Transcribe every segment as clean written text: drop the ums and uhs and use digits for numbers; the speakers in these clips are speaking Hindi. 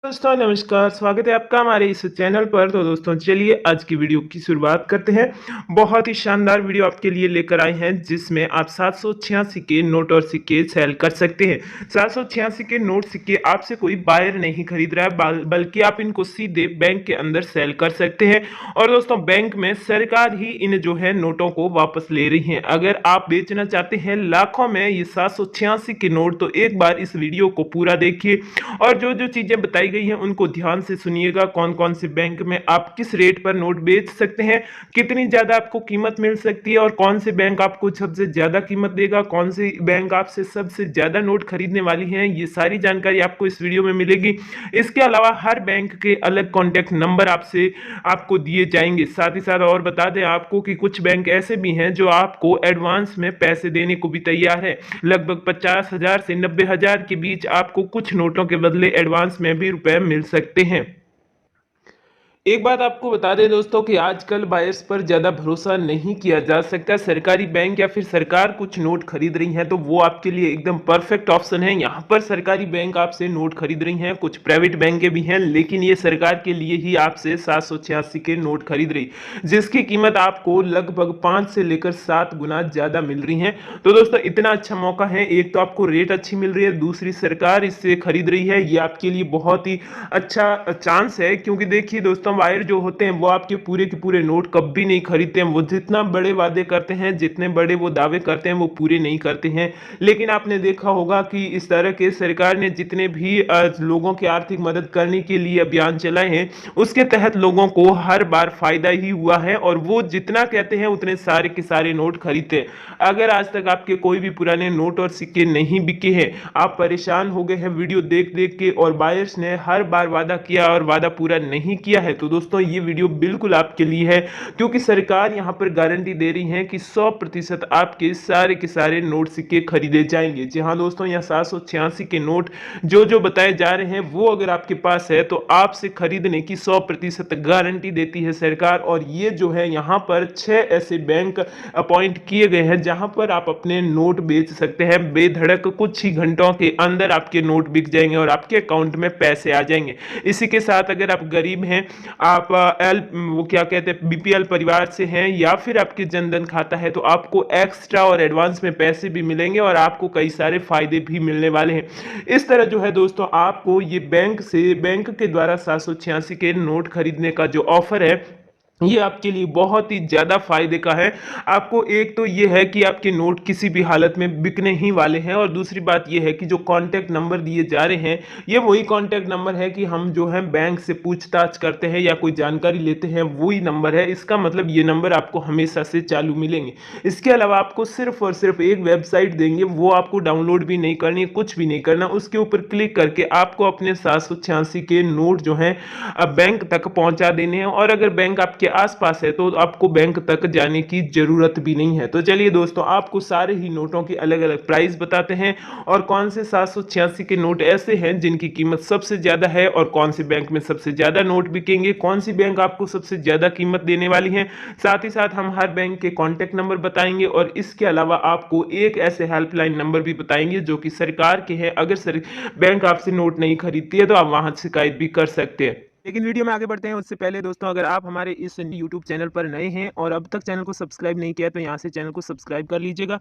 दोस्तों नमस्कार, स्वागत है आपका हमारे इस चैनल पर। तो दोस्तों चलिए आज की वीडियो की शुरुआत करते हैं। बहुत ही शानदार वीडियो आपके लिए लेकर आए हैं जिसमें आप 786 के नोट और सिक्के सेल कर सकते हैं। 786 के नोट सिक्के आपसे कोई बायर नहीं खरीद रहा है बल्कि आप इनको सीधे बैंक के अंदर सेल कर सकते हैं। और दोस्तों बैंक में सरकार ही इन जो है नोटों को वापस ले रही है। अगर आप बेचना चाहते हैं लाखों में ये 786 के नोट, तो एक बार इस वीडियो को पूरा देखिए और जो जो चीजें बताई गई हैं उनको ध्यान से सुनिएगा। कौन कौन से बैंक में आप किस रेट पर नोट बेच सकते हैं, कितनी ज्यादा आपको कीमत मिल सकती है और कौन से बैंक आपको सबसे ज्यादा कीमत देगा, कौन सी बैंक आपसे सबसे ज्यादा नोट खरीदने वाली है, ये सारी जानकारी आपको इस वीडियो में मिलेगी। इसके अलावा हर बैंक के अलग कॉन्टैक्ट नंबर आपसे आपको दिए जाएंगे। साथ ही साथ और बता दें आपको कि कुछ बैंक ऐसे भी हैं जो आपको एडवांस में पैसे देने को भी तैयार है। लगभग 50,000 से 90,000 के बीच आपको कुछ नोटों के बदले एडवांस में भी रुपए मिल सकते हैं। एक बात आपको बता दें दोस्तों कि आजकल बायर्स पर ज़्यादा भरोसा नहीं किया जा सकता। सरकारी बैंक या फिर सरकार कुछ नोट खरीद रही है तो वो आपके लिए एकदम परफेक्ट ऑप्शन है। यहाँ पर सरकारी बैंक आपसे नोट खरीद रही हैं, कुछ प्राइवेट बैंकें भी हैं, लेकिन ये सरकार के लिए ही आपसे 786 के नोट खरीद रही, जिसकी कीमत आपको लगभग 5 से लेकर 7 गुना ज़्यादा मिल रही है। तो दोस्तों इतना अच्छा मौका है, एक तो आपको रेट अच्छी मिल रही है, दूसरी सरकार इससे खरीद रही है। ये आपके लिए बहुत ही अच्छा चांस है, क्योंकि देखिए दोस्तों वायर जो होते हैं वो आपके पूरे के पूरे नोट कभी नहीं खरीदते हैं। वो जितना बड़े वादे करते हैं, जितने बड़े वो दावे करते हैं, वो पूरे नहीं करते हैं। लेकिन आपने देखा होगा कि इस तरह के सरकार ने जितने भी लोगों की आर्थिक मदद करने के लिए अभियान चलाए हैं, उसके तहत लोगों को हर बार फायदा ही हुआ है और वो जितना कहते हैं उतने सारे के सारे नोट खरीदते हैं। अगर आज तक आपके कोई भी पुराने नोट और सिक्के नहीं बिके हैं, आप परेशान हो गए हैं वीडियो देख देख के और बायर्स ने हर बार वादा किया और वादा पूरा नहीं किया है, तो दोस्तों ये वीडियो बिल्कुल आपके लिए है। क्योंकि सरकार यहां पर गारंटी दे रही है कि 100% आपके सारे के सारे नोट सिक्के खरीदे जाएंगे। जी हाँ दोस्तों, यहाँ 786 के नोट जो जो बताए जा रहे हैं वो अगर आपके पास है तो आपसे खरीदने की 100% गारंटी देती है सरकार। और ये जो है यहाँ पर 6 ऐसे बैंक अपॉइंट किए गए हैं जहां पर आप अपने नोट बेच सकते हैं। बेधड़क कुछ ही घंटों के अंदर आपके नोट बिक जाएंगे और आपके अकाउंट में पैसे आ जाएंगे। इसी के साथ अगर आप गरीब हैं, आप एल वो क्या कहते हैं बीपीएल परिवार से हैं, या फिर आपके जनधन खाता है, तो आपको एक्स्ट्रा और एडवांस में पैसे भी मिलेंगे और आपको कई सारे फायदे भी मिलने वाले हैं। इस तरह जो है दोस्तों आपको ये बैंक के द्वारा 786 के नोट खरीदने का जो ऑफर है, ये आपके लिए बहुत ही ज़्यादा फायदे का है। आपको एक तो ये है कि आपके नोट किसी भी हालत में बिकने ही वाले हैं, और दूसरी बात ये है कि जो कांटेक्ट नंबर दिए जा रहे हैं ये वही कांटेक्ट नंबर है कि हम जो है बैंक से पूछताछ करते हैं या कोई जानकारी लेते हैं, वही नंबर है। इसका मतलब ये नंबर आपको हमेशा से चालू मिलेंगे। इसके अलावा आपको सिर्फ और सिर्फ एक वेबसाइट देंगे, वो आपको डाउनलोड भी नहीं करनी, कुछ भी नहीं करना। उसके ऊपर क्लिक करके आपको अपने 786 के नोट जो हैं बैंक तक पहुंचा देने हैं। और अगर बैंक आपके आसपास है तो आपको बैंक तक जाने की जरूरत भी नहीं है। तो चलिए दोस्तों आपको सारे ही नोटों की अलग अलग प्राइस बताते हैं और कौन से 786 के नोट ऐसे हैं जिनकी कीमत सबसे ज्यादा है और कौन से बैंक में सबसे ज्यादा नोट बिकेंगे, कौन सी बैंक आपको सबसे ज्यादा कीमत देने वाली है। साथ ही साथ हम हर बैंक के कॉन्टैक्ट नंबर बताएंगे और इसके अलावा आपको एक ऐसे हेल्पलाइन नंबर भी बताएंगे जो कि सरकार के हैं। अगर बैंक आपसे नोट नहीं खरीदती है तो आप वहां शिकायत भी कर सकते हैं। लेकिन वीडियो में आगे बढ़ते हैं उससे पहले दोस्तों, अगर आप हमारे इस YouTube चैनल पर नए हैं और अब तक चैनल को सब्सक्राइब नहीं किया तो यहाँ से चैनल को सब्सक्राइब कर लीजिएगा।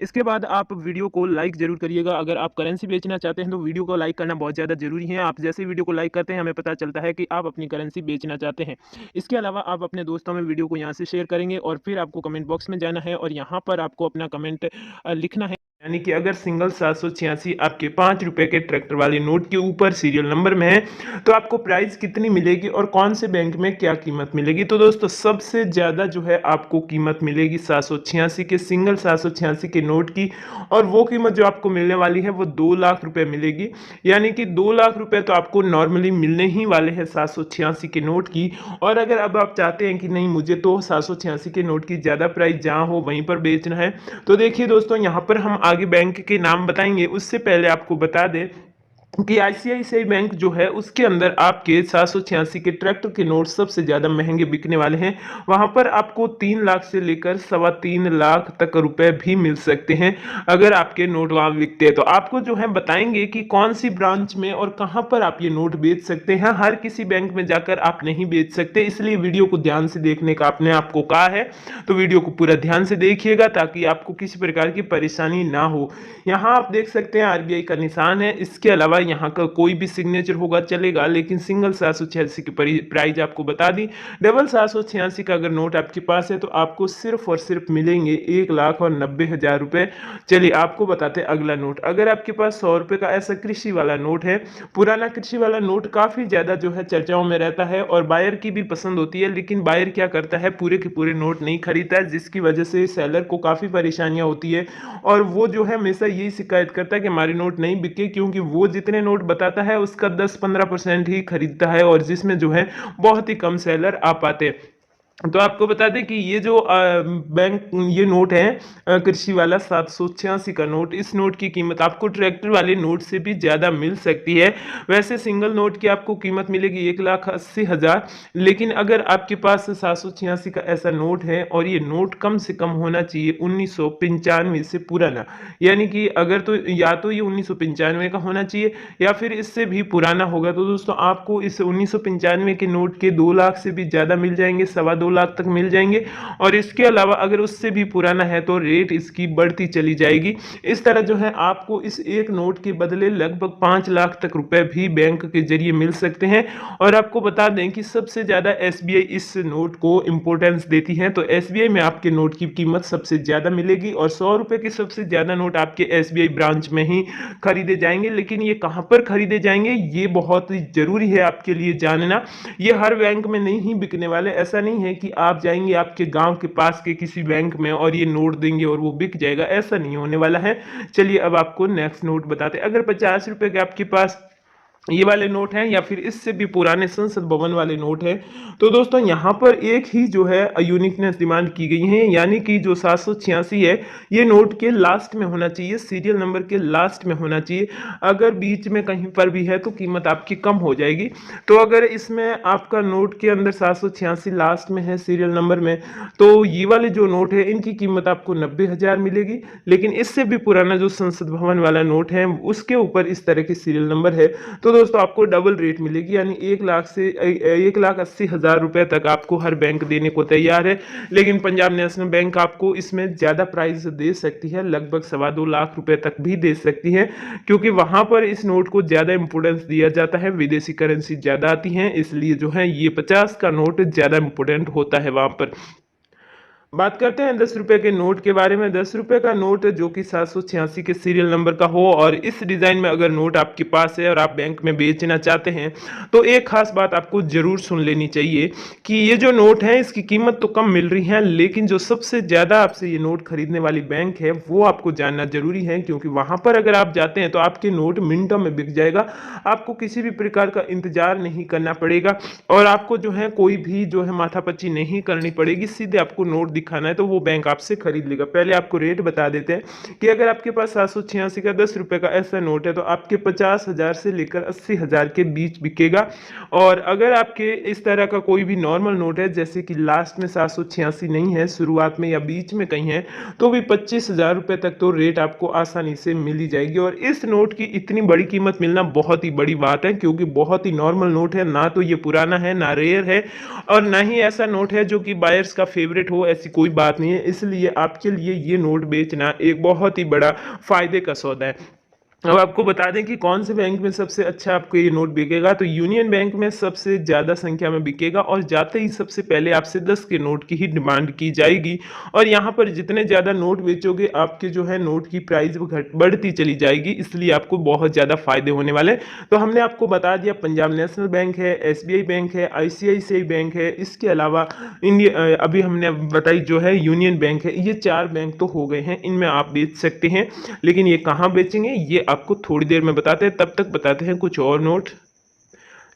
इसके बाद आप वीडियो को लाइक जरूर करिएगा। अगर आप करेंसी बेचना चाहते हैं तो वीडियो को लाइक करना बहुत ज़्यादा जरूरी है। आप जैसे वीडियो को लाइक करते हैं हमें पता चलता है कि आप अपनी करेंसी बेचना चाहते हैं। इसके अलावा आप अपने दोस्तों में वीडियो को यहाँ से शेयर करेंगे और फिर आपको कमेंट बॉक्स में जाना है और यहाँ पर आपको अपना कमेंट लिखना है। यानी कि अगर सिंगल 786 आपके 5 रुपए के ट्रैक्टर वाले नोट के ऊपर सीरियल नंबर में है तो आपको प्राइस कितनी मिलेगी और कौन से बैंक में क्या कीमत मिलेगी। तो दोस्तों सबसे ज़्यादा जो है आपको कीमत मिलेगी 786 के सिंगल 786 के नोट की, और वो कीमत जो आपको मिलने वाली है वो 2 लाख रुपए मिलेगी। यानी कि 2 लाख रुपए तो आपको नॉर्मली मिलने ही वाले हैं 786 के नोट की। और अगर अब आप चाहते हैं कि नहीं मुझे तो 786 के नोट की ज़्यादा प्राइस जहाँ हो वहीं पर बेचना है, तो देखिए दोस्तों यहाँ पर हम आगे बैंक के नाम बताएंगे। उससे पहले आपको बता दें कि आईसीआईसीआई बैंक जो है उसके अंदर आपके 786 के ट्रैक्टर के नोट सबसे ज़्यादा महंगे बिकने वाले हैं। वहाँ पर आपको 3 लाख से लेकर सवा 3 लाख तक रुपए भी मिल सकते हैं अगर आपके नोट वहाँ बिकते हैं। तो आपको जो है बताएंगे कि कौन सी ब्रांच में और कहाँ पर आप ये नोट बेच सकते हैं। हर किसी बैंक में जाकर आप नहीं बेच सकते, इसलिए वीडियो को ध्यान से देखने का आपने आपको कहा है। तो वीडियो को पूरा ध्यान से देखिएगा ताकि आपको किसी प्रकार की परेशानी ना हो। यहाँ आप देख सकते हैं आरबीआई का निशान है। इसके अलावा यहाँ का कोई भी सिग्नेचर होगा चलेगा, लेकिन सिंगल 786 की प्राइस आपको बता दी। डबल 786 का अगर नोट आपके पास है तो आपको सिर्फ और सिर्फ मिलेंगे 1,90,000 रुपए। चलिए आपको बताते हैं अगला नोट। अगर आपके पास 100 रुपए का ऐसा कृषि वाला नोट है, पुराना कृषि वाला नोट काफी ज्यादा जो है चर्चाओं में रहता है और बायर की भी पसंद होती है, लेकिन बायर क्या करता है, पूरे के पूरे नोट नहीं खरीदता है, जिसकी वजह से सेलर को काफी परेशानियां होती है और वो जो है हमेशा यही शिकायत करता है कि हमारे नोट नहीं बिके, क्योंकि वो जितने नोट बताता है उसका 10-15% ही खरीदता है और जिसमें जो है बहुत ही कम सेलर आ पाते हैं। तो आपको बता दें कि ये जो बैंक ये नोट है कृषि वाला 786 का नोट, इस नोट की कीमत आपको ट्रैक्टर वाले नोट से भी ज़्यादा मिल सकती है। वैसे सिंगल नोट की आपको कीमत मिलेगी 1,80,000, लेकिन अगर आपके पास 786 का ऐसा नोट है और ये नोट कम से कम होना चाहिए 1995 से पुराना, यानी कि अगर तो या तो ये 1995 का होना चाहिए या फिर इससे भी पुराना होगा, तो दोस्तों आपको इस 1995 के नोट के 2 लाख से भी ज़्यादा मिल जाएंगे, 2.25 लाख तक मिल जाएंगे। और इसके अलावा अगर उससे भी पुराना है तो रेट इसकी बढ़ती चली जाएगी। इस तरह जो है आपको इस एक नोट के बदले लगभग 5 लाख तक रुपए भी बैंक के जरिए मिल सकते हैं। और आपको बता दें कि सबसे ज़्यादा एसबीआई इस नोट को इंपॉर्टेंस देती है, तो एसबीआई में आपके नोट की कीमत सबसे ज़्यादा मिलेगी और 100 रुपए के सबसे ज़्यादा नोट आपके एसबीआई ब्रांच में ही खरीदे जाएंगे। लेकिन ये कहाँ पर खरीदे जाएंगे ये बहुत ही जरूरी है आपके लिए जानना। ये हर बैंक में नहीं ही बिकने वाले, ऐसा नहीं है कि आप जाएंगे आपके गांव के पास के किसी बैंक में और ये नोट देंगे और वो बिक जाएगा, ऐसा नहीं होने वाला है। चलिए अब आपको नेक्स्ट नोट बताते हैं। अगर 50 रुपए के आपके पास ये वाले नोट हैं या फिर इससे भी पुराने संसद भवन वाले नोट हैं, तो दोस्तों यहाँ पर एक ही जो है यूनिकनेस डिमांड की गई है, यानी कि जो 786 है ये नोट के लास्ट में होना चाहिए, सीरियल नंबर के लास्ट में होना चाहिए। अगर बीच में कहीं पर भी है तो कीमत आपकी कम हो जाएगी। तो अगर इसमें आपका नोट के अंदर 786 लास्ट में है सीरियल नंबर में, तो ये वाले जो नोट है इनकी कीमत आपको 90,000 मिलेगी। लेकिन इससे भी पुराना जो संसद भवन वाला नोट है उसके ऊपर इस तरह के सीरियल नंबर है, तो दोस्तों आपको डबल रेट मिलेगी, यानी 1,80,000 रुपए तक आपको हर बैंक देने को तैयार है। लेकिन पंजाब नेशनल बैंक आपको इसमें ज्यादा प्राइस दे सकती है, लगभग 2.25 लाख रुपए तक भी दे सकती है, क्योंकि वहां पर इस नोट को ज्यादा इंपोर्टेंस दिया जाता है, विदेशी करेंसी ज्यादा आती है, इसलिए जो है ये 50 का नोट ज्यादा इंपोर्टेंट होता है वहां पर। बात करते हैं 10 रुपए के नोट के बारे में। 10 रुपए का नोट जो कि 786 के सीरियल नंबर का हो और इस डिजाइन में अगर नोट आपके पास है और आप बैंक में बेचना चाहते हैं, तो एक खास बात आपको जरूर सुन लेनी चाहिए कि ये जो नोट है इसकी कीमत तो कम मिल रही है, लेकिन जो सबसे ज्यादा आपसे ये नोट खरीदने वाली बैंक है वो आपको जानना जरूरी है, क्योंकि वहां पर अगर आप जाते हैं तो आपके नोट मिनटों में बिक जाएगा। आपको किसी भी प्रकार का इंतजार नहीं करना पड़ेगा और आपको जो है कोई भी जो है माथापच्ची नहीं करनी पड़ेगी, सीधे आपको नोट दिखाना है तो वो बैंक आपसे खरीद लेगा। पहले आपको रेट बता देते हैं कि अगर आपके पास 786 का 10 रुपए का ऐसा नोट है तो आपके 50,000 से लेकर 80,000 के बीच बिकेगा। और अगर आपके इस तरह का कोई भी नॉर्मल नोट है, जैसे कि लास्ट में 786 नहीं है, शुरुआत में या बीच में कहीं है, तो भी 25,000 रुपए तक तो रेट आपको आसानी से मिल ही जाएगी। और इस नोट की इतनी बड़ी कीमत मिलना बहुत ही बड़ी बात है, क्योंकि बहुत ही नॉर्मल नोट है, ना तो ये पुराना है, ना रेयर है, और ना ही ऐसा नोट है जो कि बायर्स का फेवरेट हो, ऐसी कोई बात नहीं है। इसलिए आपके लिए ये नोट बेचना एक बहुत ही बड़ा फायदे का सौदा है। अब आपको बता दें कि कौन से बैंक में सबसे अच्छा आपको ये नोट बिकेगा, तो यूनियन बैंक में सबसे ज़्यादा संख्या में बिकेगा और जाते ही सबसे पहले आपसे 10 के नोट की ही डिमांड की जाएगी। और यहाँ पर जितने ज़्यादा नोट बेचोगे आपके जो है नोट की प्राइस बढ़ती चली जाएगी, इसलिए आपको बहुत ज़्यादा फायदे होने वाले। तो हमने आपको बता दिया पंजाब नेशनल बैंक है, एसबीआई बैंक है, आईसीआईसीआई बैंक है, इसके अलावा इंडिया अभी हमने बताई जो है यूनियन बैंक है। ये 4 बैंक तो हो गए हैं, इनमें आप बेच सकते हैं, लेकिन ये कहाँ बेचेंगे ये आपको थोड़ी देर में बताते हैं। तब तक बताते हैं कुछ और नोट।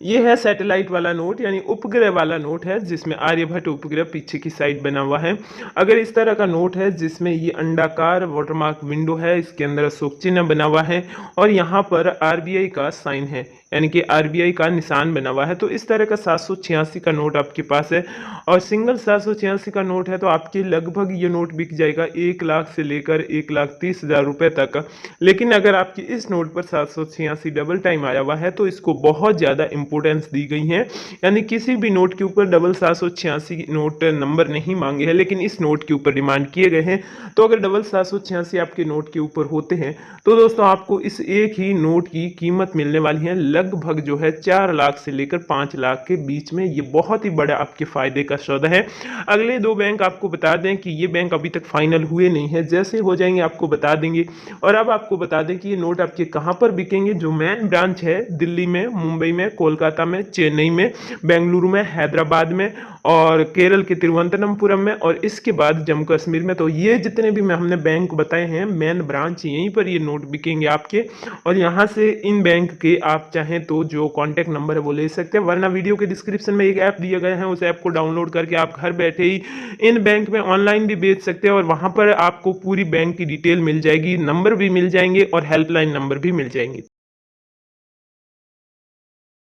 ये है सैटेलाइट वाला नोट यानी उपग्रह वाला नोट है जिसमें आर्यभट्ट उपग्रह पीछे की साइड बना हुआ है। अगर इस तरह का नोट है जिसमें ये अंडाकार वाटरमार्क विंडो है, इसके अंदर अशोक चिन्ह बना हुआ है और यहाँ पर आरबीआई का साइन है यानी कि आरबीआई का निशान बना हुआ है। तो इस तरह का 786 का नोट आपके पास है और सिंगल 786 का नोट है तो आपके लगभग ये नोट बिक जाएगा 1 लाख से लेकर 1,30,000 रुपए तक। लेकिन अगर आपकी इस नोट पर 786 डबल टाइम आया हुआ है तो इसको बहुत ज़्यादा इंपॉर्टेंस दी गई है, यानी किसी भी नोट के ऊपर डबल 786 नोट नंबर नहीं मांगे हैं लेकिन इस नोट के ऊपर डिमांड किए गए हैं। तो अगर डबल 786 आपके नोट के ऊपर होते हैं तो दोस्तों आपको इस एक ही नोट की कीमत मिलने वाली है लगभग जो है 4 लाख से लेकर 5 लाख के बीच में। ये बहुत ही बड़ा आपके फायदे का सौदा है। अगले 2 बैंक आपको बता दें कि ये बैंक अभी तक फाइनल हुए नहीं है, जैसे हो जाएंगे आपको बता देंगे। और अब आपको बता दें कि ये नोट आपके कहाँ पर बिकेंगे। जो मेन ब्रांच है दिल्ली में, मुंबई में, कोलकाता में, चेन्नई में, बेंगलुरु में, हैदराबाद में और केरल के तिरुवनंतपुरम में और इसके बाद जम्मू कश्मीर में। तो ये जितने भी हमने बैंक बताए हैं मेन ब्रांच यहीं पर ये नोट बिकेंगे आपके। और यहाँ से इन बैंक के आप चाहें तो जो कॉन्टैक्ट नंबर है वो ले सकते हैं, वरना वीडियो के डिस्क्रिप्शन में एक ऐप दिए गए हैं, उस ऐप को डाउनलोड करके आप घर बैठे ही इन बैंक में ऑनलाइन भी बेच सकते हैं और वहाँ पर आपको पूरी बैंक की डिटेल मिल जाएगी, नंबर भी मिल जाएंगे और हेल्पलाइन नंबर भी मिल जाएंगे।